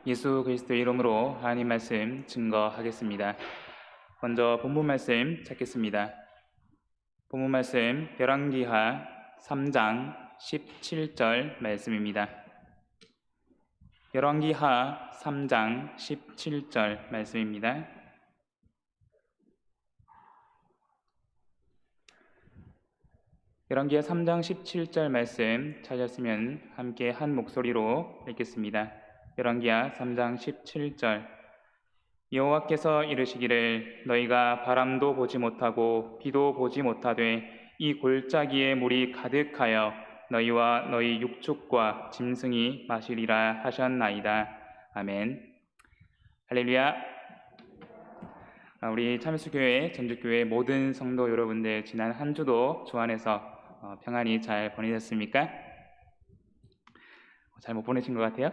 예수 그리스도의 이름으로 하나님 말씀 증거하겠습니다. 먼저 본문 말씀 찾겠습니다. 본문 말씀 열왕기하 3장 17절 말씀입니다. 열왕기하 3장 17절 말씀입니다. 열왕기하 3장 17절 말씀 찾았으면 함께 한 목소리로 읽겠습니다. 열왕기하 3장 17절 여호와께서 이르시기를 너희가 바람도 보지 못하고 비도 보지 못하되 이 골짜기에 물이 가득하여 너희와 너희 육축과 짐승이 마시리라 하셨나이다. 아멘. 할렐루야. 우리 참수교회 전주교회 모든 성도 여러분들 지난 한 주도 주 안에서 평안히 잘 보내셨습니까? 잘 못 보내신 것 같아요.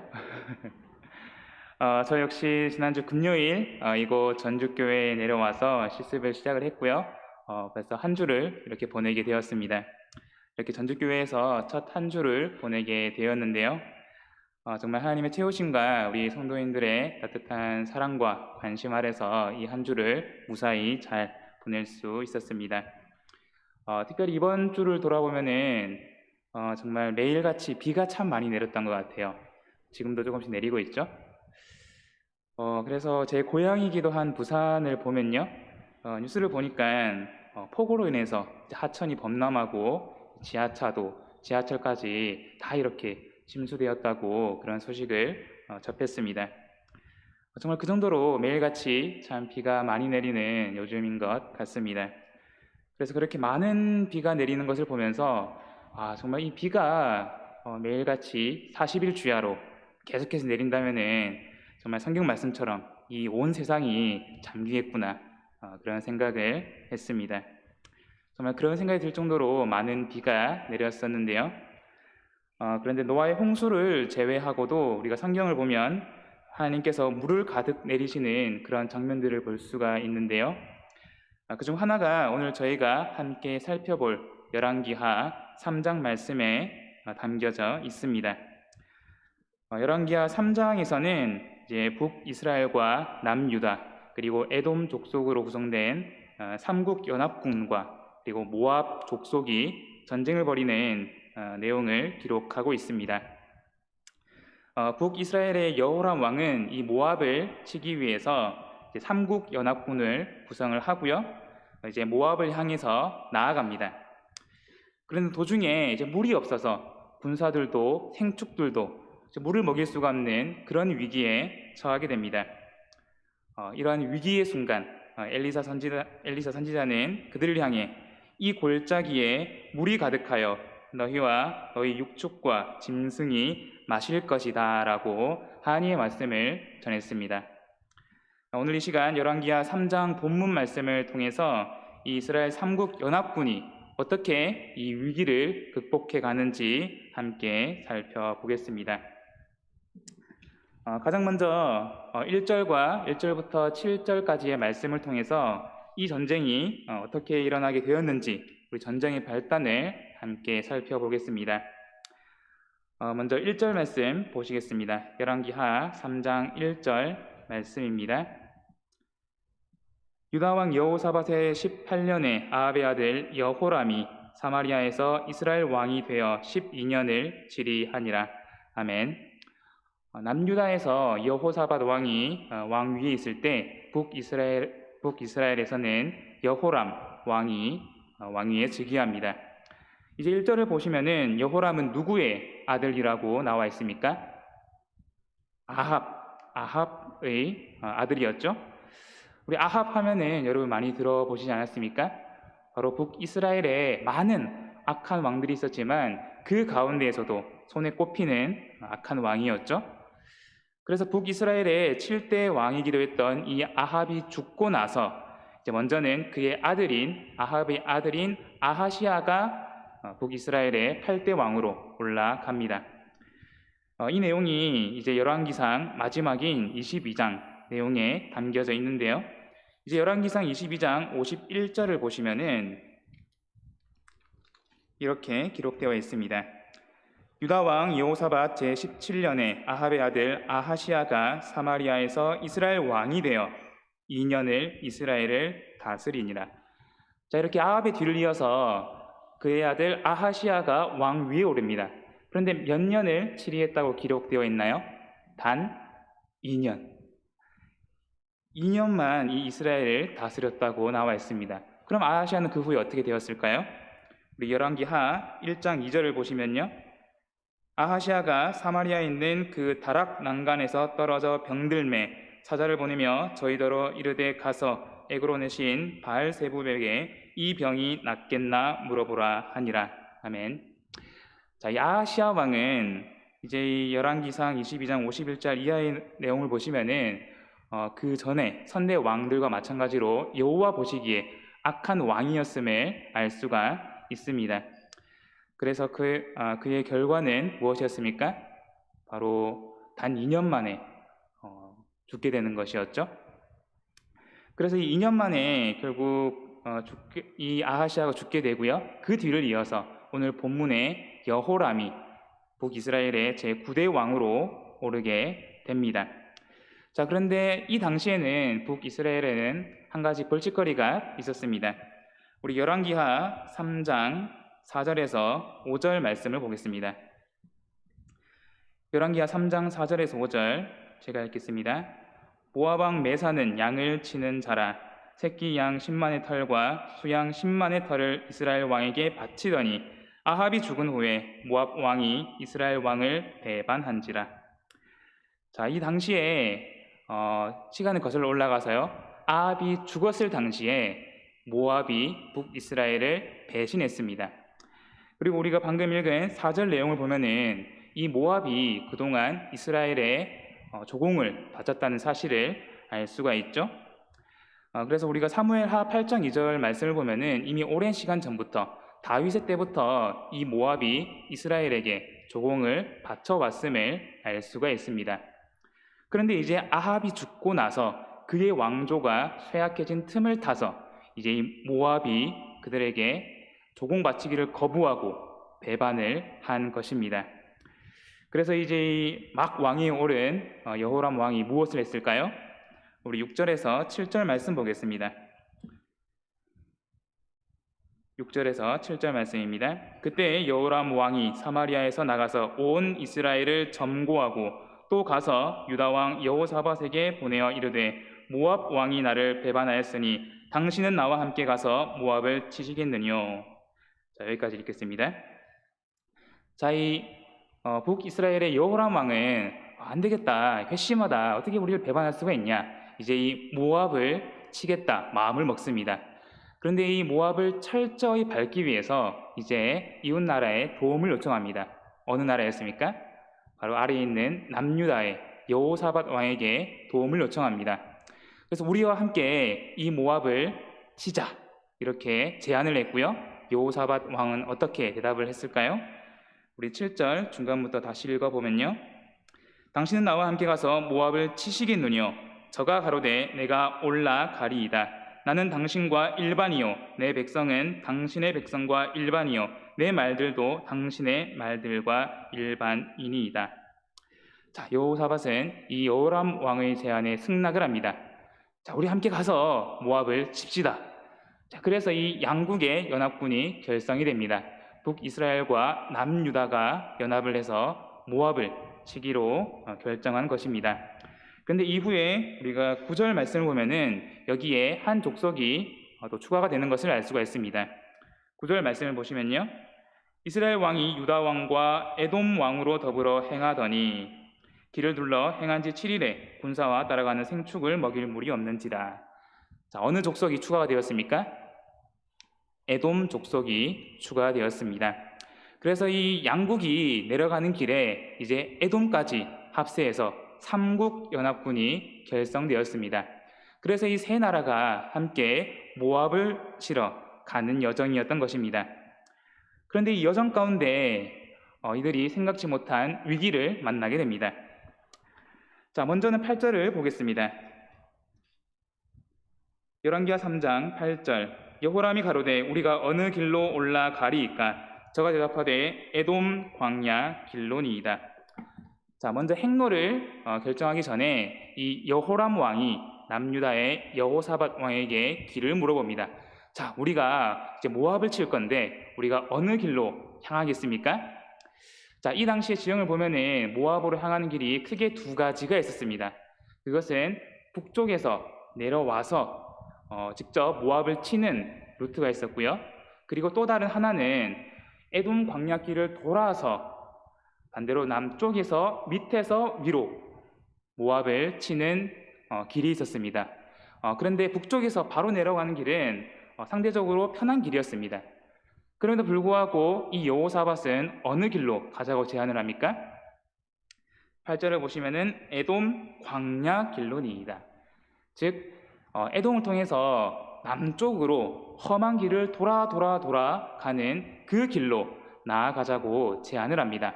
저 역시 지난주 금요일 이곳 전주교회에 내려와서 실습을 시작을 했고요. 벌써 한 주를 이렇게 보내게 되었습니다. 이렇게 전주교회에서 첫 한 주를 보내게 되었는데요. 정말 하나님의 채우심과 우리 성도인들의 따뜻한 사랑과 관심 아래서 이 한 주를 무사히 잘 보낼 수 있었습니다. 특별히 이번 주를 돌아보면은 정말 매일같이 비가 참 많이 내렸던 것 같아요. 지금도 조금씩 내리고 있죠. 그래서 제 고향이기도 한 부산을 보면요, 뉴스를 보니까 폭우로 인해서 하천이 범람하고 지하철까지 다 이렇게 침수되었다고 그런 소식을 접했습니다. 정말 그 정도로 매일같이 참 비가 많이 내리는 요즘인 것 같습니다. 그래서 그렇게 많은 비가 내리는 것을 보면서 정말 이 비가 매일같이 40일 주야로 계속해서 내린다면은 정말 성경 말씀처럼 이 온 세상이 잠기겠구나 그런 생각을 했습니다. 정말 그런 생각이 들 정도로 많은 비가 내렸었는데요. 그런데 노아의 홍수를 제외하고도 우리가 성경을 보면 하나님께서 물을 가득 내리시는 그런 장면들을 볼 수가 있는데요. 그중 하나가 오늘 저희가 함께 살펴볼 열왕기하 3장 말씀에 담겨져 있습니다. 열왕기하 3장에서는 이제 북이스라엘과 남유다 그리고 에돔 족속으로 구성된 삼국 연합군과 그리고 모압 족속이 전쟁을 벌이는 내용을 기록하고 있습니다. 북이스라엘의 여호람 왕은 이 모압을 치기 위해서 삼국 연합군을 구성을 하고요. 이제 모압을 향해서 나아갑니다. 그런데 도중에 이제 물이 없어서 군사들도 생축들도 물을 먹일 수가 없는 그런 위기에 처하게 됩니다. 이러한 위기의 순간 엘리사 선지자는 그들을 향해 이 골짜기에 물이 가득하여 너희와 너희 육축과 짐승이 마실 것이다 라고 하나님의 말씀을 전했습니다. 오늘 이 시간 열왕기하 3장 본문 말씀을 통해서 이 이스라엘 삼국 연합군이 어떻게 이 위기를 극복해 가는지 함께 살펴보겠습니다. 가장 먼저 1절부터 7절까지의 말씀을 통해서 이 전쟁이 어떻게 일어나게 되었는지 우리 전쟁의 발단을 함께 살펴보겠습니다. 먼저 1절 말씀 보시겠습니다. 열왕기하 3장 1절 말씀입니다. 유다왕 여호사밧의 18년에 아합의 아들 여호람이 사마리아에서 이스라엘 왕이 되어 12년을 지리하니라. 아멘. 남유다에서 여호사밧 왕이 왕 위에 있을 때 북이스라엘에서는 여호람 왕이 왕 위에 즉위합니다. 이제 1절을 보시면은 여호람은 누구의 아들이라고 나와 있습니까? 아합의 아들이었죠. 우리 아합 하면은 여러분 많이 들어보시지 않았습니까? 바로 북이스라엘에 많은 악한 왕들이 있었지만 그 가운데에서도 손에 꼽히는 악한 왕이었죠. 그래서 북이스라엘의 7대 왕이기도 했던 이 아합이 죽고 나서 이제 먼저는 그의 아합의 아들인 아하시아가 북이스라엘의 8대 왕으로 올라갑니다. 이 내용이 이제 열왕기상 마지막인 22장 내용에 담겨져 있는데요. 이제 열왕기상 22장 51절을 보시면은 이렇게 기록되어 있습니다. 유다 왕 여호사밧 제17년에 아합의 아들 아하시야가 사마리아에서 이스라엘 왕이 되어 2년을 이스라엘을 다스리니라. 자, 이렇게 아합의 뒤를 이어서 그의 아들 아하시야가 왕 위에 오릅니다. 그런데 몇 년을 치리했다고 기록되어 있나요? 단 2년. 2년만 이 이스라엘을 다스렸다고 나와 있습니다. 그럼 아하시야는 그 후에 어떻게 되었을까요? 우리 열왕기하 1장 2절을 보시면요. 아하시야가 사마리아에 있는 그 다락 난간에서 떨어져 병들매 사자를 보내며 저희더러 이르되 가서 에그론의 시인 바알세불에게 이 병이 낫겠나 물어보라 하니라. 아멘. 자, 이 아하시야 왕은 이제 이 열왕기상 22장 51절 이하의 내용을 보시면은 그 전에 선대 왕들과 마찬가지로 여호와 보시기에 악한 왕이었음을 알 수가 있습니다. 그래서 그의 결과는 무엇이었습니까? 바로 단 2년 만에 죽게 되는 것이었죠. 그래서 이 2년 만에 결국 이 아하시아가 죽게 되고요. 그 뒤를 이어서 오늘 본문의 여호람이 북이스라엘의 제9대 왕으로 오르게 됩니다. 자, 그런데 이 당시에는 북이스라엘에는 한 가지 벌칙거리가 있었습니다. 우리 열왕기하 3장 4절에서 5절 말씀을 보겠습니다. 열왕기하 3장 4절에서 5절 제가 읽겠습니다. 모압 왕 메사는 양을 치는 자라 새끼 양 10만의 털과 수양 10만의 털을 이스라엘 왕에게 바치더니 아합이 죽은 후에 모압 왕이 이스라엘 왕을 배반한지라. 자, 이 당시에 시간을 거슬러 올라가서요. 아합이 죽었을 당시에 모압이 북이스라엘을 배신했습니다. 그리고 우리가 방금 읽은 4절 내용을 보면은 이 모압이 그동안 이스라엘의 조공을 바쳤다는 사실을 알 수가 있죠. 그래서 우리가 사무엘하 8장 2절 말씀을 보면은 이미 오랜 시간 전부터 다윗의 때부터 이 모압이 이스라엘에게 조공을 바쳐왔음을 알 수가 있습니다. 그런데 이제 아합이 죽고 나서 그의 왕조가 쇠약해진 틈을 타서 이제 이 모압이 그들에게 조공 바치기를 거부하고 배반을 한 것입니다. 그래서 이제 막 왕위에 오른 여호람 왕이 무엇을 했을까요? 우리 6절에서 7절 말씀 보겠습니다. 6절에서 7절 말씀입니다. 그때 여호람 왕이 사마리아에서 나가서 온 이스라엘을 점고하고 또 가서 유다 왕 여호사밧에게 보내어 이르되 모압 왕이 나를 배반하였으니 당신은 나와 함께 가서 모압을 치시겠느뇨. 자, 여기까지 읽겠습니다. 자, 이 북이스라엘의 여호람 왕은 안 되겠다, 회심하다, 어떻게 우리를 배반할 수가 있냐, 이제 이 모압을 치겠다 마음을 먹습니다. 그런데 이 모압을 철저히 밟기 위해서 이제 이웃 나라에 도움을 요청합니다. 어느 나라였습니까? 바로 아래에 있는 남유다의 여호사밧 왕에게 도움을 요청합니다. 그래서 우리와 함께 이 모압을 치자 이렇게 제안을 했고요. 여호사밧 왕은 어떻게 대답을 했을까요? 우리 7절 중간부터 다시 읽어보면요. 당신은 나와 함께 가서 모압을 치시겠느뇨. 저가 가로되 내가 올라가리이다. 나는 당신과 일반이요 내 백성은 당신의 백성과 일반이요 내 말들도 당신의 말들과 일반이니이다. 자, 여호사밧은 이 여호람 왕의 제안에 승낙을 합니다. 자, 우리 함께 가서 모압을 칩시다. 자, 그래서 이 양국의 연합군이 결성이 됩니다. 북이스라엘과 남유다가 연합을 해서 모압을 치기로 결정한 것입니다. 그런데 이후에 우리가 9절 말씀을 보면은 여기에 한 족속이 또 추가가 되는 것을 알 수가 있습니다. 9절 말씀을 보시면요. 이스라엘 왕이 유다 왕과 에돔 왕으로 더불어 행하더니 길을 둘러 행한 지 7일에 군사와 따라가는 생축을 먹일 물이 없는지라. 자, 어느 족속이 추가가 되었습니까? 에돔 족속이 추가되었습니다. 그래서 이 양국이 내려가는 길에 이제 에돔까지 합세해서 삼국 연합군이 결성되었습니다. 그래서 이 세 나라가 함께 모압을 치러 가는 여정이었던 것입니다. 그런데 이 여정 가운데 이들이 생각지 못한 위기를 만나게 됩니다. 자, 먼저는 8절을 보겠습니다. 열왕기하 3장 8절. 여호람이 가로되 우리가 어느 길로 올라가리이까? 저가 대답하되 에돔 광야 길론이이다. 자, 먼저 행로를 결정하기 전에 이 여호람 왕이 남유다의 여호사밧 왕에게 길을 물어봅니다. 자, 우리가 이제 모압을 칠 건데 우리가 어느 길로 향하겠습니까? 자, 이 당시의 지형을 보면은 모압으로 향하는 길이 크게 두 가지가 있었습니다. 그것은 북쪽에서 내려와서 직접 모압을 치는 루트가 있었고요. 그리고 또 다른 하나는 에돔 광야길을 돌아서 반대로 남쪽에서 밑에서 위로 모압을 치는 길이 있었습니다. 그런데 북쪽에서 바로 내려가는 길은 상대적으로 편한 길이었습니다. 그럼에도 불구하고 이 여호사밧은 어느 길로 가자고 제안을 합니까? 8절을 보시면은 에돔 광야 길론이이다. 즉 에돔을 통해서 남쪽으로 험한 길을 돌아 가는 그 길로 나아가자고 제안을 합니다.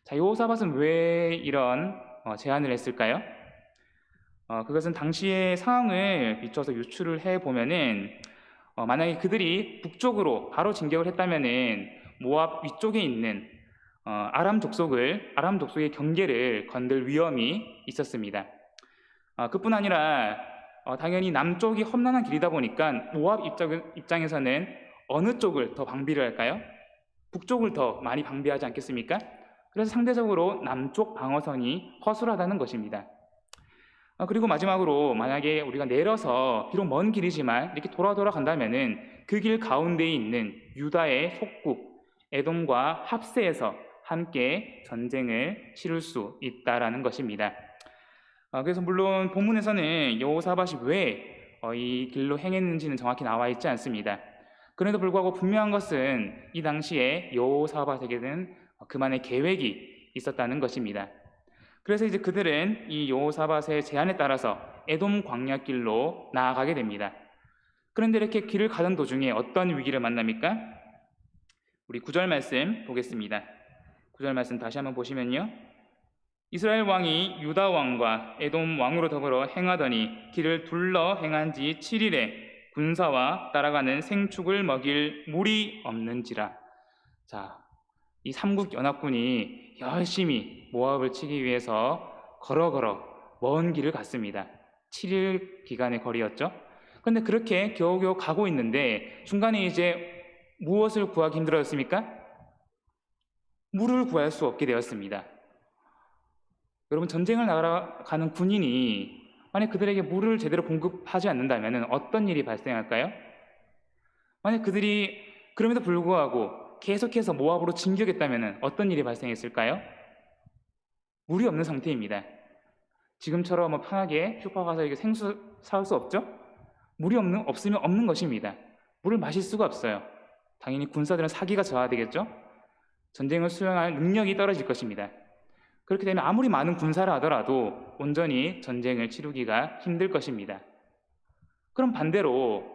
자, 여호사밧은 왜 이런 제안을 했을까요? 그것은 당시의 상황을 비춰서 유추를 해보면은 만약에 그들이 북쪽으로 바로 진격을 했다면은 모압 위쪽에 있는 아람 족속의 경계를 건들 위험이 있었습니다. 그뿐 아니라 당연히 남쪽이 험난한 길이다 보니까 모압 입장에서는 어느 쪽을 더 방비를 할까요? 북쪽을 더 많이 방비하지 않겠습니까? 그래서 상대적으로 남쪽 방어선이 허술하다는 것입니다. 그리고 마지막으로 만약에 우리가 내려서 비록 먼 길이지만 이렇게 돌아 간다면은 그 길 가운데에 있는 유다의 속국 에돔과 합세해서 함께 전쟁을 치를 수 있다라는 것입니다. 그래서 물론 본문에서는 여호사밧이 왜 이 길로 행했는지는 정확히 나와 있지 않습니다. 그럼에도 불구하고 분명한 것은 이 당시에 여호사밧에게는 그만의 계획이 있었다는 것입니다. 그래서 이제 그들은 이 여호사밧의 제안에 따라서 에돔 광야길로 나아가게 됩니다. 그런데 이렇게 길을 가던 도중에 어떤 위기를 만납니까? 우리 9절 말씀 보겠습니다. 9절 말씀 다시 한번 보시면요. 이스라엘 왕이 유다 왕과 에돔 왕으로 더불어 행하더니 길을 둘러 행한 지 7일에 군사와 따라가는 생축을 먹일 물이 없는지라. 자, 이 삼국 연합군이 열심히 모압을 치기 위해서 걸어 먼 길을 갔습니다. 7일 기간의 거리였죠. 그런데 그렇게 겨우겨우 가고 있는데 중간에 이제 무엇을 구하기 힘들어졌습니까? 물을 구할 수 없게 되었습니다. 여러분, 전쟁을 나가는 군인이 만약 그들에게 물을 제대로 공급하지 않는다면 어떤 일이 발생할까요? 만약 그들이 그럼에도 불구하고 계속해서 모압으로 진격했다면 어떤 일이 발생했을까요? 물이 없는 상태입니다. 지금처럼 편하게 슈퍼 가서 이렇게 생수 사올 수 없죠? 물이 없으면 없는 것입니다. 물을 마실 수가 없어요. 당연히 군사들은 사기가 저하되겠죠? 전쟁을 수행할 능력이 떨어질 것입니다. 그렇게 되면 아무리 많은 군사를 하더라도 온전히 전쟁을 치르기가 힘들 것입니다. 그럼 반대로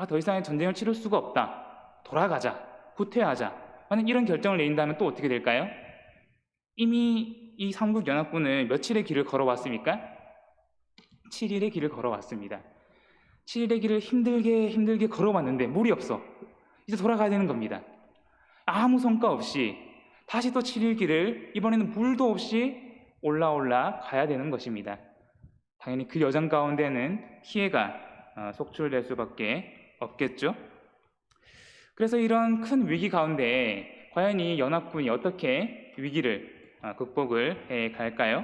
더 이상 전쟁을 치를 수가 없다. 돌아가자. 후퇴하자. 만약 이런 결정을 내린다면 또 어떻게 될까요? 이미 이 삼국연합군은 며칠의 길을 걸어왔습니까? 7일의 길을 걸어왔습니다. 7일의 길을 힘들게 걸어왔는데 물이 없어. 이제 돌아가야 되는 겁니다. 아무 성과 없이 다시 또 7일 길을 이번에는 물도 없이 올라 가야 되는 것입니다. 당연히 그 여정 가운데는 피해가 속출될 수밖에 없겠죠. 그래서 이런 큰 위기 가운데 과연 이 연합군이 어떻게 위기를 극복을 해 갈까요?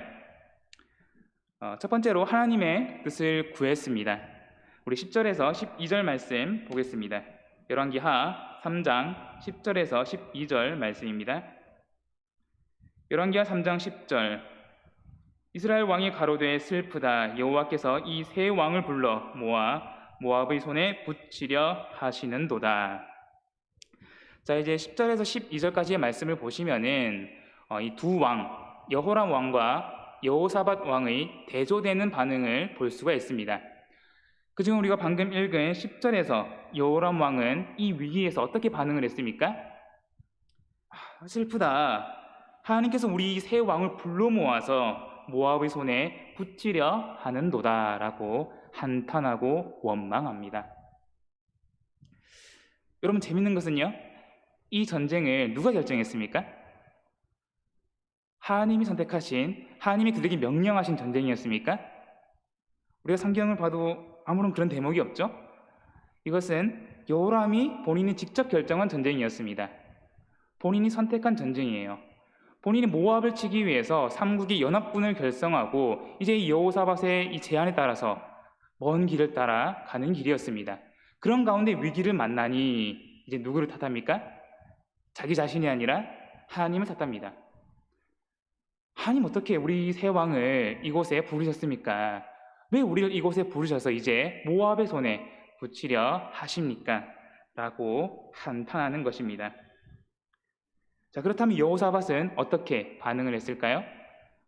첫 번째로 하나님의 뜻을 구했습니다. 우리 10절에서 12절 말씀 보겠습니다. 열왕기하 3장 10절에서 12절 말씀입니다. 열왕기하 3장 10절. 이스라엘 왕이 가로되 슬프다. 여호와께서 이 세 왕을 불러 모압의 손에 붙이려 하시는도다. 자, 이제 10절에서 12절까지의 말씀을 보시면은 이 두 왕, 여호람 왕과 여호사밧 왕의 대조되는 반응을 볼 수가 있습니다. 그중 우리가 방금 읽은 10절에서 여호람 왕은 이 위기에서 어떻게 반응을 했습니까? 슬프다. 하나님께서 우리 세 왕을 불러 모아서 모압의 손에 붙이려 하는도다라고 한탄하고 원망합니다. 여러분, 재밌는 것은요, 이 전쟁을 누가 결정했습니까? 하나님이 선택하신, 하나님이 그들에게 명령하신 전쟁이었습니까? 우리가 성경을 봐도 아무런 그런 대목이 없죠? 이것은 여호람이 본인이 직접 결정한 전쟁이었습니다. 본인이 선택한 전쟁이에요. 본인이 모압을 치기 위해서 삼국이 연합군을 결성하고 이제 여호사밧의 이 제안에 따라서 먼 길을 따라 가는 길이었습니다. 그런 가운데 위기를 만나니 이제 누구를 탓합니까? 자기 자신이 아니라 하나님을 탓합니다. 하나님 어떻게 우리 세 왕을 이곳에 부르셨습니까? 왜 우리를 이곳에 부르셔서 이제 모압의 손에 붙이려 하십니까? 라고 한탄하는 것입니다. 자, 그렇다면 여호사밧은 어떻게 반응을 했을까요?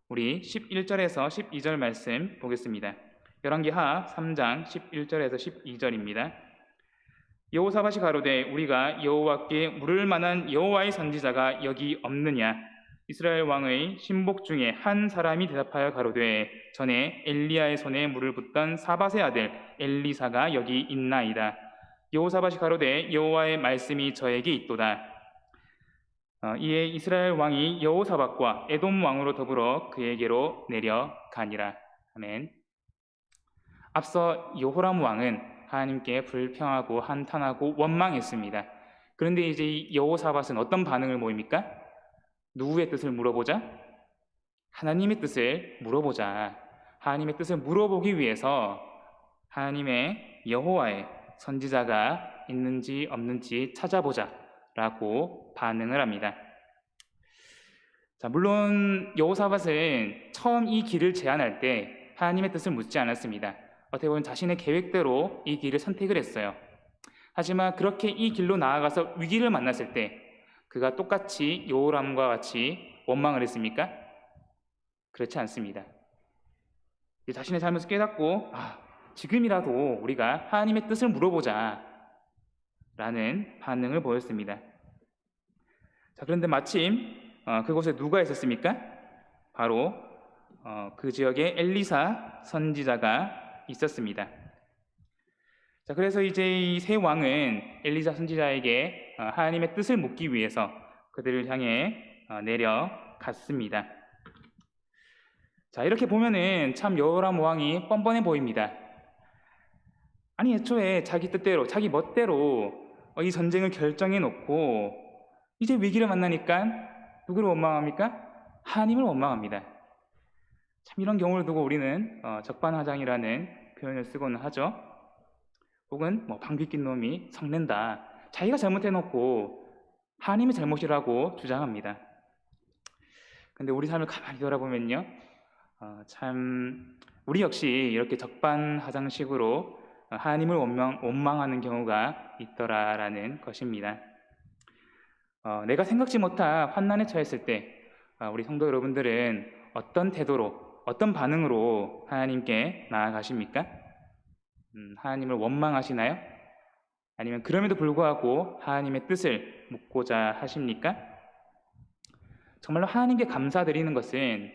우리 11절에서 12절 말씀 보겠습니다. 열왕기하 3장 11절에서 12절입니다. 여호사밧이 가로되 우리가 여호와께 물을 만한 여호와의 선지자가 여기 없느냐? 이스라엘 왕의 신복 중에 한 사람이 대답하여 가로되 전에 엘리야의 손에 물을 붓던 사밧의 아들 엘리사가 여기 있나이다. 여호사밧이 가로되 여호와의 말씀이 저에게 있도다. 이에 이스라엘 왕이 여호사밧과 에돔 왕으로 더불어 그에게로 내려가니라. 아멘. 앞서 여호람 왕은 하나님께 불평하고 한탄하고 원망했습니다. 그런데 이제 여호사밧은 어떤 반응을 보입니까? 누구의 뜻을 물어보자? 하나님의 뜻을 물어보자. 하나님의 뜻을 물어보기 위해서 하나님의 여호와의 선지자가 있는지 없는지 찾아보자 라고 반응을 합니다. 자, 물론 여호사밧은 처음 이 길을 제안할 때 하나님의 뜻을 묻지 않았습니다. 어떻게 보면 자신의 계획대로 이 길을 선택을 했어요. 하지만 그렇게 이 길로 나아가서 위기를 만났을 때 그가 똑같이 여호람과 같이 원망을 했습니까? 그렇지 않습니다. 자신의 잘못을 깨닫고 지금이라도 우리가 하나님의 뜻을 물어보자 라는 반응을 보였습니다. 자, 그런데 마침 그곳에 누가 있었습니까? 바로 그 지역에 엘리사 선지자가 있었습니다. 자, 그래서 이제 이 세 왕은 엘리사 선지자에게 하나님의 뜻을 묻기 위해서 그들을 향해 내려갔습니다. 자, 이렇게 보면은 참 여호람 왕이 뻔뻔해 보입니다. 아니, 애초에 자기 뜻대로, 자기 멋대로 이 전쟁을 결정해 놓고 이제 위기를 만나니까 누구를 원망합니까? 하나님을 원망합니다. 참 이런 경우를 두고 우리는 적반하장이라는 표현을 쓰고는 하죠. 혹은 방귀 낀 놈이 성낸다. 자기가 잘못해놓고 하나님의 잘못이라고 주장합니다. 근데 우리 삶을 가만히 돌아보면요, 참 우리 역시 이렇게 적반하장식으로 하나님을 원망하는 경우가 있더라라는 것입니다. 내가 생각지 못한 환난에 처했을 때 우리 성도 여러분들은 어떤 태도로, 어떤 반응으로 하나님께 나아가십니까? 하나님을 원망하시나요? 아니면 그럼에도 불구하고 하나님의 뜻을 묻고자 하십니까? 정말로 하나님께 감사드리는 것은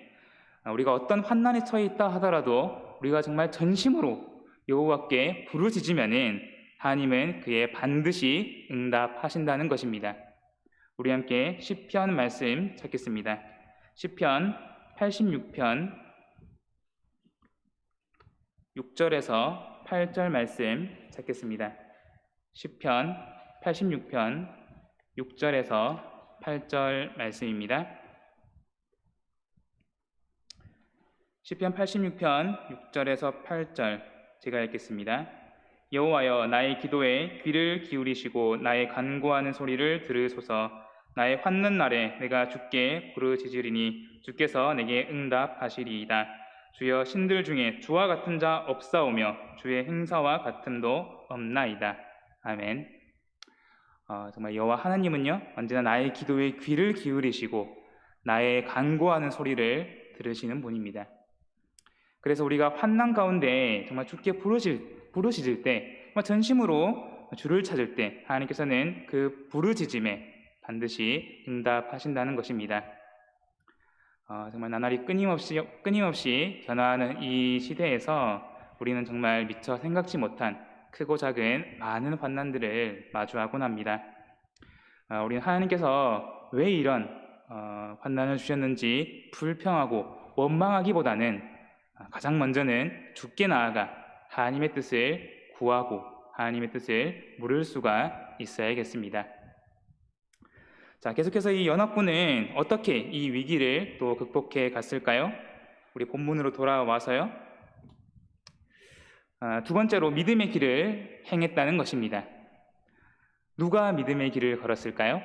우리가 어떤 환난에 처해 있다 하더라도 우리가 정말 전심으로 여호와께 부르짖으면은 하나님은 그에 반드시 응답하신다는 것입니다. 우리 함께 시편 말씀 찾겠습니다. 시편 86편 6절에서 8절 말씀 찾겠습니다. 시편 86편 6절에서 8절 말씀입니다. 시편 86편 6절에서 8절 제가 읽겠습니다. 여호와여 나의 기도에 귀를 기울이시고 나의 간구하는 소리를 들으소서. 나의 환난 날에 내가 주께 부르짖으리니 주께서 내게 응답하시리이다. 주여 신들 중에 주와 같은 자 없사오며 주의 행사와 같음도 없나이다. 아멘. 정말 여호와 하나님은요 언제나 나의 기도에 귀를 기울이시고 나의 간구하는 소리를 들으시는 분입니다. 그래서 우리가 환난 가운데 정말 주께 부르짖을 때 정말 전심으로 주를 찾을 때 하나님께서는 그 부르짖음에 반드시 응답하신다는 것입니다. 정말 나날이 끊임없이 변화하는 이 시대에서 우리는 정말 미처 생각지 못한 크고 작은 많은 환난들을 마주하곤 합니다. 우리는 하나님께서 왜 이런 환난을 주셨는지 불평하고 원망하기보다는 가장 먼저는 주께 나아가 하나님의 뜻을 구하고 하나님의 뜻을 물을 수가 있어야겠습니다. 자, 계속해서 이 연합군은 어떻게 이 위기를 또 극복해 갔을까요? 우리 본문으로 돌아와서요. 두 번째로 믿음의 길을 행했다는 것입니다. 누가 믿음의 길을 걸었을까요?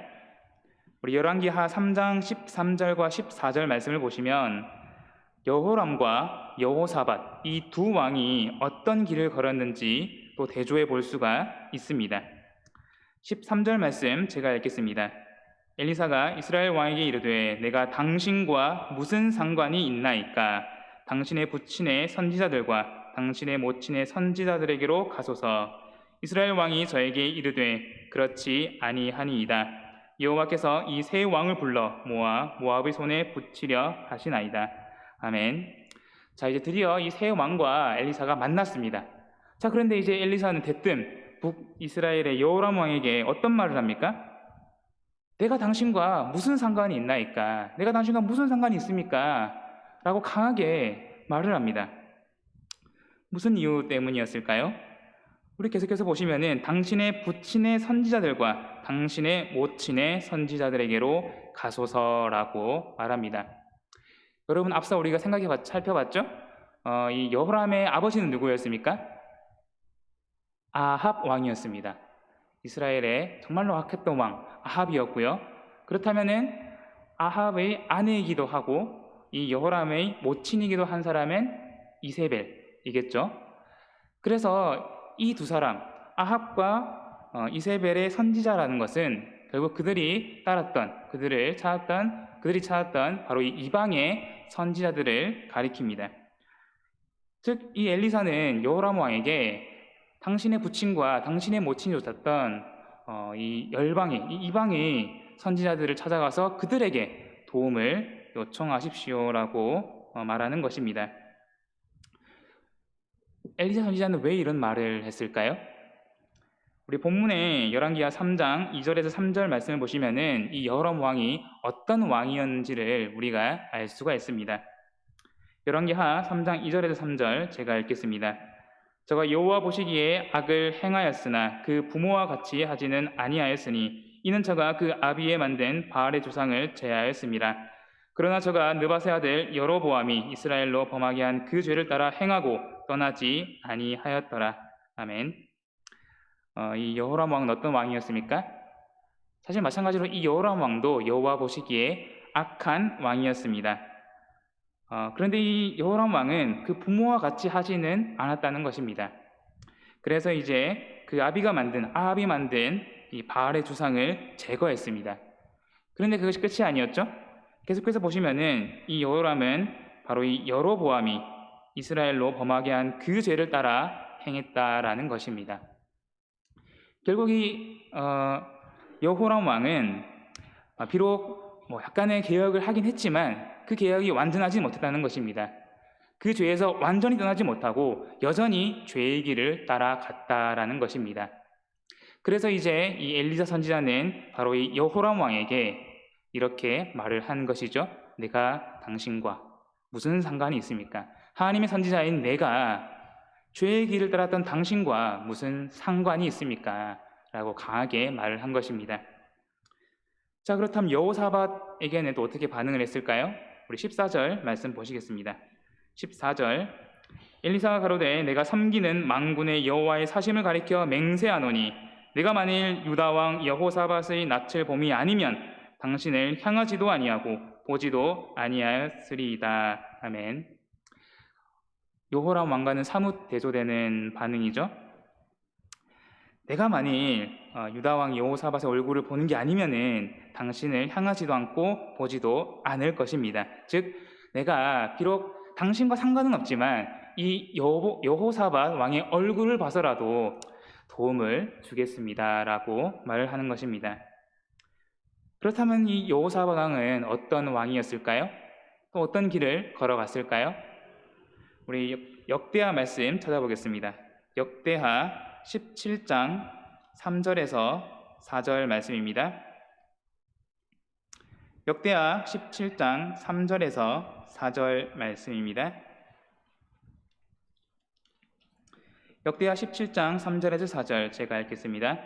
우리 열왕기하 3장 13절과 14절 말씀을 보시면 여호람과 여호사밧 이 두 왕이 어떤 길을 걸었는지 또 대조해 볼 수가 있습니다. 13절 말씀 제가 읽겠습니다. 엘리사가 이스라엘 왕에게 이르되 내가 당신과 무슨 상관이 있나이까? 당신의 부친의 선지자들과 당신의 모친의 선지자들에게로 가소서. 이스라엘 왕이 저에게 이르되 그렇지 아니하니이다. 여호와께서 이 세 왕을 불러 모압의 손에 붙이려 하시나이다. 아멘. 자, 이제 드디어 이 세 왕과 엘리사가 만났습니다. 자, 그런데 이제 엘리사는 대뜸 북이스라엘의 여호람 왕에게 어떤 말을 합니까? 내가 당신과 무슨 상관이 있나이까? 내가 당신과 무슨 상관이 있습니까? 라고 강하게 말을 합니다. 무슨 이유 때문이었을까요? 우리 계속해서 보시면은 당신의 부친의 선지자들과 당신의 모친의 선지자들에게로 가소서라고 말합니다. 여러분, 앞서 우리가 살펴봤죠? 이 여호람의 아버지는 누구였습니까? 아합 왕이었습니다. 이스라엘의 정말로 악했던 왕 아합이었고요. 그렇다면은 아합의 아내이기도 하고 이 여호람의 모친이기도 한 사람은 이세벨이겠죠. 그래서 이 두 사람 아합과 이세벨의 선지자라는 것은 결국 그들이 찾았던 바로 이 이방의 선지자들을 가리킵니다. 즉 이 엘리사는 여호람 왕에게 당신의 부친과 당신의 모친이 쫓았던 이 이방의 선지자들을 찾아가서 그들에게 도움을 요청하십시오라고 말하는 것입니다. 엘리사 선지자는 왜 이런 말을 했을까요? 우리 본문의 열왕기하 3장 2절에서 3절 말씀을 보시면은 이 여호람 왕이 어떤 왕이었는지를 우리가 알 수가 있습니다. 열왕기하 3장 2절에서 3절 제가 읽겠습니다. 저가 여호와 보시기에 악을 행하였으나 그 부모와 같이 하지는 아니하였으니 이는 저가 그 아비에 만든 바알의 조상을 제하였습니다. 그러나 저가 느밧의 아들 여로보암이 이스라엘로 범하게 한 그 죄를 따라 행하고 떠나지 아니하였더라. 아멘. 이 여호람 왕은 어떤 왕이었습니까? 사실 마찬가지로 이 여호람 왕도 여호와 보시기에 악한 왕이었습니다. 그런데 이 여호람 왕은 그 부모와 같이 하지는 않았다는 것입니다. 그래서 이제 그 아합이 만든 이 바알의 주상을 제거했습니다. 그런데 그것이 끝이 아니었죠. 계속해서 보시면은 이 여호람은 바로 이 여로보암이 이스라엘로 범하게 한 그 죄를 따라 행했다라는 것입니다. 결국 이 여호람 왕은 비록 약간의 개혁을 하긴 했지만 그 개혁이 완전하지 못했다는 것입니다. 그 죄에서 완전히 떠나지 못하고 여전히 죄의 길을 따라갔다라는 것입니다. 그래서 이제 이 엘리사 선지자는 바로 이 여호람 왕에게 이렇게 말을 한 것이죠. 내가 당신과 무슨 상관이 있습니까? 하나님의 선지자인 내가 죄의 길을 따랐던 당신과 무슨 상관이 있습니까? 라고 강하게 말을 한 것입니다. 자, 그렇다면 여호사밧에게는 또 어떻게 반응을 했을까요? 우리 14절 말씀 보시겠습니다. 14절 엘리사가 가로되 내가 섬기는 만군의 여호와의 사심을 가리켜 맹세하노니 내가 만일 유다 왕 여호사밧의 낯을 봄이 아니면 당신을 향하지도 아니하고 보지도 아니하였으리이다. 아멘. 여호람 왕과는 사뭇 대조되는 반응이죠. 내가 만일 유다 왕 여호사밧의 얼굴을 보는 게 아니면은 당신을 향하지도 않고 보지도 않을 것입니다. 즉 내가 비록 당신과 상관은 없지만 이 여호사밧 왕의 얼굴을 봐서라도 도움을 주겠습니다라고 말을 하는 것입니다. 그렇다면 이 여호사밧 왕은 어떤 왕이었을까요? 또 어떤 길을 걸어갔을까요? 우리 역대하 말씀 찾아보겠습니다. 역대하 17장 3절에서 4절 말씀입니다. 역대하 17장 3절에서 4절 말씀입니다. 역대하 17장 3절에서 4절 제가 읽겠습니다.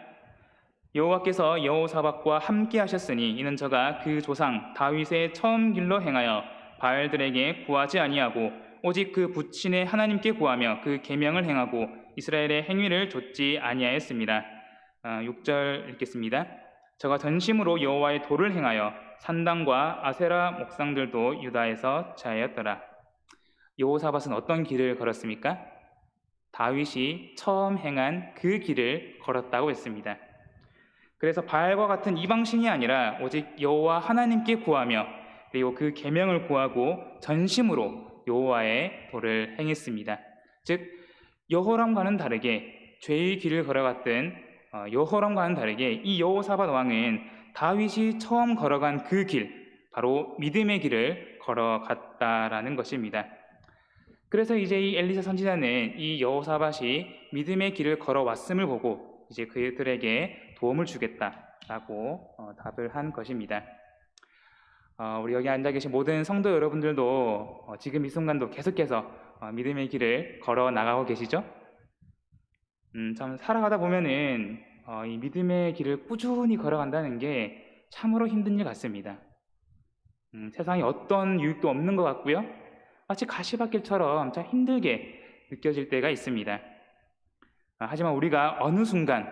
여호와께서 여호사밧과 함께 하셨으니 이는 저가 그 조상 다윗의 처음 길로 행하여 바알들에게 구하지 아니하고 오직 그 부친의 하나님께 구하며 그 계명을 행하고 이스라엘의 행위를 좇지 아니하였습니다. 6절 읽겠습니다. 저가 전심으로 여호와의 도를 행하여 산당과 아세라 목상들도 유다에서 자하였더라. 여호사밧은 어떤 길을 걸었습니까? 다윗이 처음 행한 그 길을 걸었다고 했습니다. 그래서 바알과 같은 이방신이 아니라 오직 여호와 하나님께 구하며 그리고 그 계명을 구하고 전심으로 여호와의 도를 행했습니다. 즉 여호람과는 다르게 죄의 길을 걸어갔던 여호람과는 다르게 이 여호사밧 왕은 다윗이 처음 걸어간 그 길, 바로 믿음의 길을 걸어갔다라는 것입니다. 그래서 이제 이 엘리사 선지자는 이 여호사밧이 믿음의 길을 걸어왔음을 보고 이제 그들에게 도움을 주겠다라고 답을 한 것입니다. 우리 여기 앉아 계신 모든 성도 여러분들도 지금 이 순간도 계속해서 믿음의 길을 걸어 나가고 계시죠? 참 살아가다 보면은 이 믿음의 길을 꾸준히 걸어간다는 게 참으로 힘든 일 같습니다. 세상에 어떤 유익도 없는 것 같고요. 마치 가시밭길처럼 참 힘들게 느껴질 때가 있습니다. 하지만 우리가 어느 순간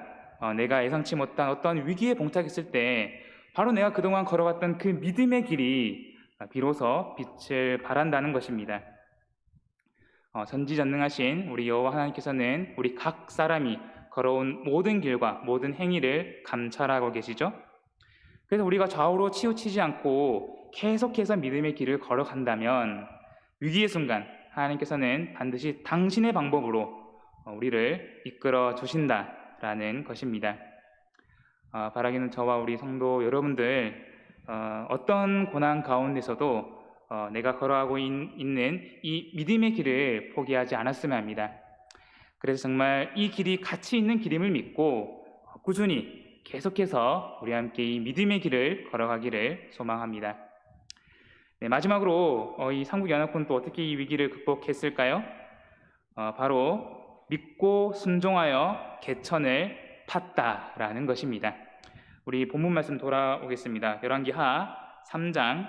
내가 예상치 못한 어떤 위기에 봉착했을 때 바로 내가 그동안 걸어왔던 그 믿음의 길이 비로소 빛을 발한다는 것입니다. 전지전능하신 우리 여호와 하나님께서는 우리 각 사람이 걸어온 모든 길과 모든 행위를 감찰하고 계시죠. 그래서 우리가 좌우로 치우치지 않고 계속해서 믿음의 길을 걸어간다면 위기의 순간 하나님께서는 반드시 당신의 방법으로 우리를 이끌어 주신다라는 것입니다. 바라기는 저와 우리 성도 여러분들 어떤 고난 가운데서도 내가 걸어가고 있는 이 믿음의 길을 포기하지 않았으면 합니다. 그래서 정말 이 길이 가치 있는 길임을 믿고 꾸준히 계속해서 우리 함께 이 믿음의 길을 걸어가기를 소망합니다. 네, 마지막으로 이 삼국연합군은 또 어떻게 이 위기를 극복했을까요? 바로 믿고 순종하여 개천을 팠다라는 것입니다. 우리 본문 말씀 돌아오겠습니다. 열왕기하 3장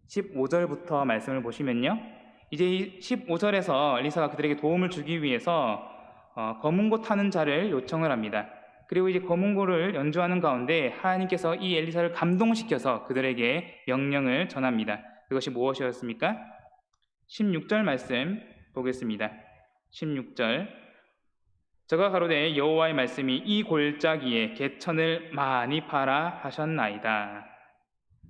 15절부터 말씀을 보시면요. 이제 이 15절에서 엘리사가 그들에게 도움을 주기 위해서 검은고 타는 자를 요청을 합니다. 그리고 이제 검은고를 연주하는 가운데 하나님께서 이 엘리사를 감동시켜서 그들에게 명령을 전합니다. 그것이 무엇이었습니까? 16절 말씀 보겠습니다. 16절 저가 가로되 여호와의 말씀이 이 골짜기에 개천을 많이 파라 하셨나이다.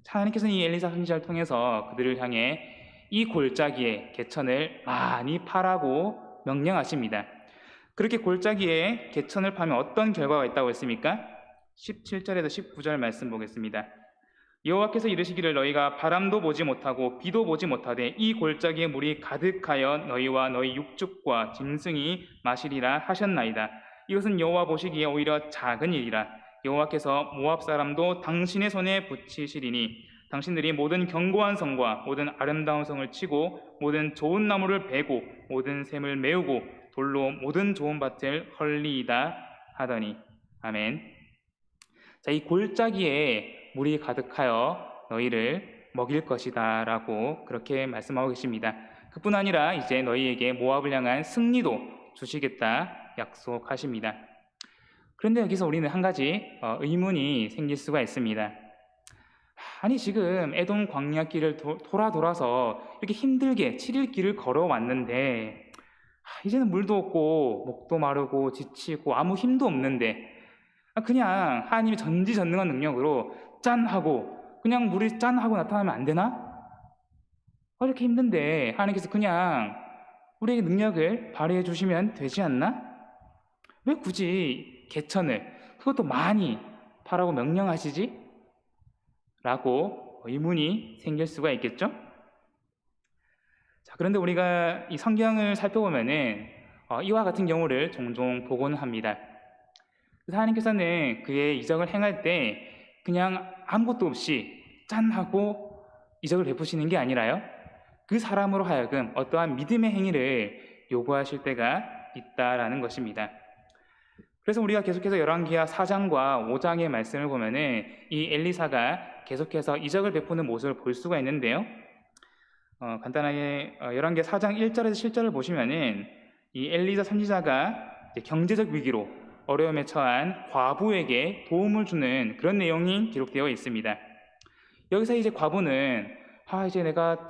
하나님께서는 이 엘리사 선지자를 통해서 그들을 향해 이 골짜기에 개천을 많이 파라고 명령하십니다. 그렇게 골짜기에 개천을 파면 어떤 결과가 있다고 했습니까? 17절에서 19절 말씀 보겠습니다. 여호와께서 이르시기를 너희가 바람도 보지 못하고 비도 보지 못하되 이 골짜기에 물이 가득하여 너희와 너희 육축과 짐승이 마시리라 하셨나이다. 이것은 여호와 보시기에 오히려 작은 일이라. 여호와께서 모압 사람도 당신의 손에 붙이시리니 당신들이 모든 견고한 성과 모든 아름다운 성을 치고 모든 좋은 나무를 베고 모든 샘을 메우고 돌로 모든 좋은 밭을 헐리이다 하더니 아멘. 자, 이 골짜기에 물이 가득하여 너희를 먹일 것이다 라고 그렇게 말씀하고 계십니다. 그뿐 아니라 이제 너희에게 모압을 향한 승리도 주시겠다 약속하십니다. 그런데 여기서 우리는 한 가지 의문이 생길 수가 있습니다. 아니 지금 에돔 광야길을 돌아서 이렇게 힘들게 7일 길을 걸어왔는데 이제는 물도 없고 목도 마르고 지치고 아무 힘도 없는데 그냥 하나님의 전지전능한 능력으로 짠 하고 그냥 물이 짠 하고 나타나면 안 되나? 이렇게 힘든데 하나님께서 그냥 우리에게 능력을 발휘해 주시면 되지 않나? 왜 굳이 개천을 그것도 많이 파라고 명령하시지? 라고 의문이 생길 수가 있겠죠? 자, 그런데 우리가 이 성경을 살펴보면은 이와 같은 경우를 종종 보곤 합니다. 그래서 하나님께서는 그의 이적을 행할 때 그냥 아무것도 없이 짠 하고 이적을 베푸시는 게 아니라요. 그 사람으로 하여금 어떠한 믿음의 행위를 요구하실 때가 있다라는 것입니다. 그래서 우리가 계속해서 열왕기하 4장과 5장의 말씀을 보면은 이 엘리사가 계속해서 이적을 베푸는 모습을 볼 수가 있는데요. 간단하게 열왕기하 4장 1절에서 7절을 보시면은 이 엘리사 선지자가 경제적 위기로 어려움에 처한 과부에게 도움을 주는 그런 내용이 기록되어 있습니다. 여기서 이제 과부는 이제 내가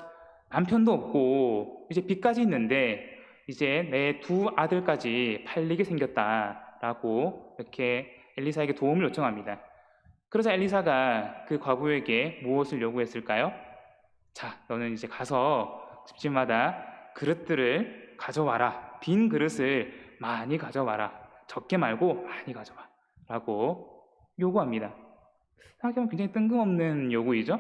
남편도 없고 이제 빚까지 있는데 이제 내 두 아들까지 팔리게 생겼다라고 이렇게 엘리사에게 도움을 요청합니다. 그러자 엘리사가 그 과부에게 무엇을 요구했을까요? 자, 너는 이제 가서 집집마다 그릇들을 가져와라. 빈 그릇을 많이 가져와라. 적게 말고 많이 가져와. 라고 요구합니다. 생각해보면 굉장히 뜬금없는 요구이죠?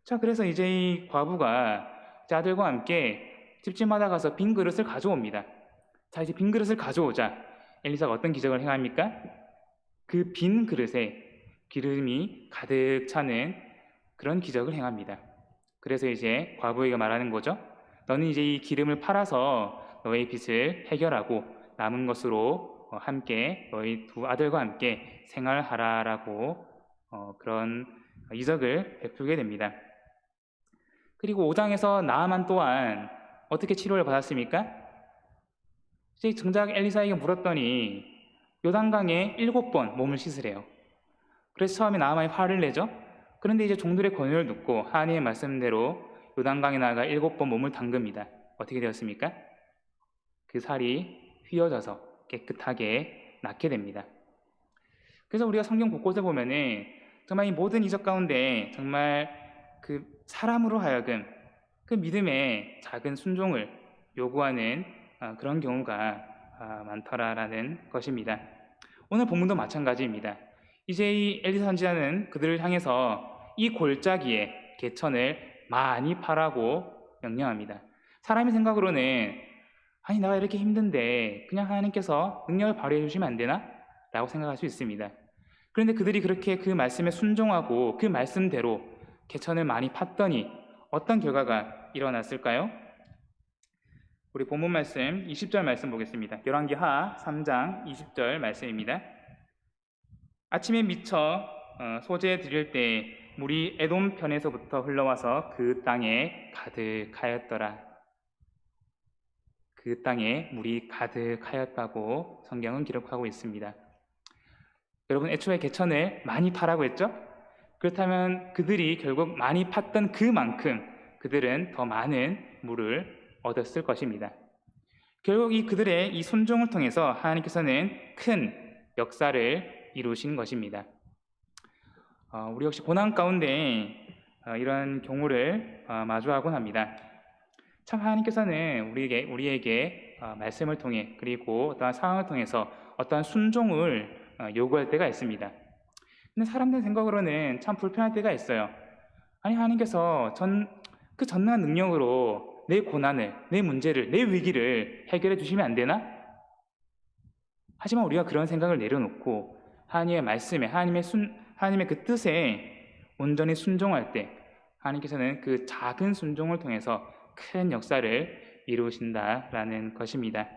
자, 그래서 이제 이 과부가 아들과 함께 집집마다 가서 빈 그릇을 가져옵니다. 자, 이제 빈 그릇을 가져오자 엘리사가 어떤 기적을 행합니까? 그 빈 그릇에 기름이 가득 차는 그런 기적을 행합니다. 그래서 이제 과부에게 말하는 거죠. 너는 이제 이 기름을 팔아서 너의 빚을 해결하고 남은 것으로 함께 너희 두 아들과 함께 생활하라라고 그런 이적을 베풀게 됩니다. 그리고 5장에서 나아만 또한 어떻게 치료를 받았습니까? 이제 정작 엘리사에게 물었더니 요단강에 7번 몸을 씻으래요. 그래서 처음에 나아만이 화를 내죠. 그런데 이제 종들의 권유를 듣고 하나님의 말씀대로 요단강에 나가 7번 몸을 담급니다. 어떻게 되었습니까? 그 살이 휘어져서 깨끗하게 낫게 됩니다. 그래서 우리가 성경 곳곳에 보면은 정말 이 모든 이적 가운데 정말 그 사람으로 하여금 그 믿음의 작은 순종을 요구하는 그런 경우가 많더라라는 것입니다. 오늘 본문도 마찬가지입니다. 이제 이 엘리사 선지자는 그들을 향해서 이 골짜기에 개천을 많이 파라고 명령합니다. 사람의 생각으로는 아니 내가 이렇게 힘든데 그냥 하나님께서 능력을 발휘해 주시면 안 되나? 라고 생각할 수 있습니다. 그런데 그들이 그렇게 그 말씀에 순종하고 그 말씀대로 개천을 많이 팠더니 어떤 결과가 일어났을까요? 우리 본문 말씀 20절 말씀 보겠습니다. 열왕기하 3장 20절 말씀입니다. 아침에 미쳐 소재 드릴 때 물이 에돔 편에서부터 흘러와서 그 땅에 가득하였더라. 그 땅에 물이 가득하였다고 성경은 기록하고 있습니다. 여러분, 애초에 개천을 많이 파라고 했죠? 그렇다면 그들이 결국 많이 팠던 그만큼 그들은 더 많은 물을 얻었을 것입니다. 결국 그들의 이 순종을 통해서 하나님께서는 큰 역사를 이루신 것입니다. 우리 역시 고난 가운데 이런 경우를 마주하곤 합니다. 참 하나님께서는 우리에게 말씀을 통해 그리고 어떠한 상황을 통해서 어떠한 순종을 요구할 때가 있습니다. 근데 사람들 생각으로는 참 불편할 때가 있어요. 아니 하나님께서 그 전능한 능력으로 내 고난을, 내 문제를, 내 위기를 해결해 주시면 안 되나? 하지만 우리가 그런 생각을 내려놓고 하나님의 말씀에 하나님의 그 뜻에 온전히 순종할 때 하나님께서는 그 작은 순종을 통해서 큰 역사를 이루신다라는 것입니다.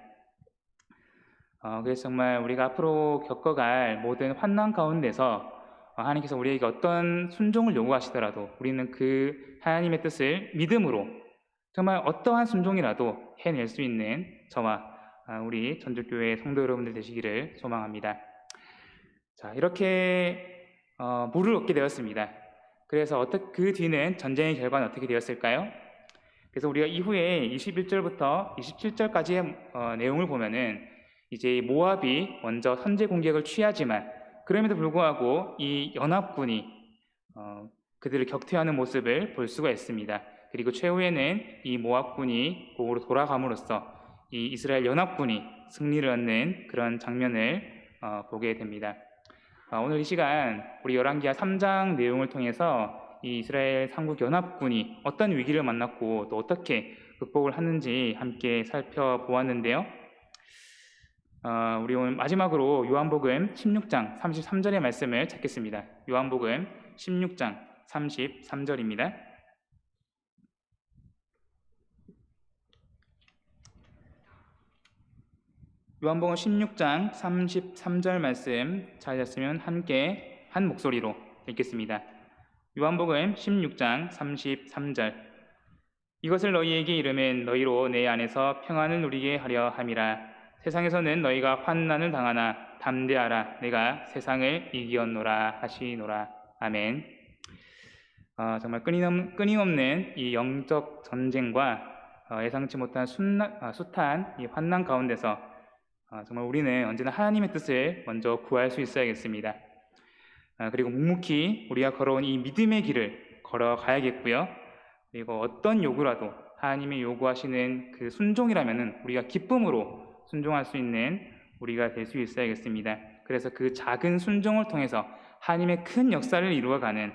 그래서 정말 우리가 앞으로 겪어갈 모든 환난 가운데서 하나님께서 우리에게 어떤 순종을 요구하시더라도 우리는 그 하나님의 뜻을 믿음으로 정말 어떠한 순종이라도 해낼 수 있는 저와 우리 전주교회 성도 여러분들 되시기를 소망합니다. 자, 이렇게 물을 얻게 되었습니다. 그래서 그 뒤는 전쟁의 결과는 어떻게 되었을까요? 그래서 우리가 이후에 21절부터 27절까지의 내용을 보면은 이제 모압이 먼저 선제 공격을 취하지만 그럼에도 불구하고 이 연합군이 그들을 격퇴하는 모습을 볼 수가 있습니다. 그리고 최후에는 이 모압군이 곡으로 돌아감으로써 이 이스라엘 연합군이 승리를 얻는 그런 장면을 보게 됩니다. 오늘 이 시간 우리 열왕기하 3장 내용을 통해서 이 이스라엘 삼국 연합군이 어떤 위기를 만났고 또 어떻게 극복을 하는지 함께 살펴보았는데요. 우리 오늘 마지막으로 요한복음 16장 33절의 말씀을 찾겠습니다. 요한복음 16장 33절입니다. 요한복음 16장 33절 말씀 찾으셨으면 함께 한 목소리로 읽겠습니다. 요한복음 16장 33절. 이것을 너희에게 이르면 너희로 내 안에서 평안을 누리게 하려 함이라. 세상에서는 너희가 환난을 당하나 담대하라. 내가 세상을 이기었노라 하시노라. 아멘. 정말 끊임없는 이 영적 전쟁과 예상치 못한 숱한 이 환난 가운데서 정말 우리는 언제나 하나님의 뜻을 먼저 구할 수 있어야겠습니다. 그리고 묵묵히 우리가 걸어온 이 믿음의 길을 걸어가야겠고요. 그리고 어떤 요구라도 하나님이 요구하시는 그 순종이라면은 우리가 기쁨으로 순종할 수 있는 우리가 될 수 있어야겠습니다. 그래서 그 작은 순종을 통해서 하나님의 큰 역사를 이루어가는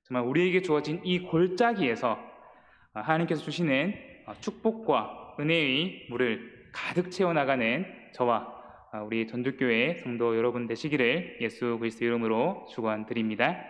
정말 우리에게 주어진 이 골짜기에서 하나님께서 주시는 축복과 은혜의 물을 가득 채워나가는 저와 우리 전도교회 성도 여러분 되시기를 예수 그리스도 이름으로 축원드립니다.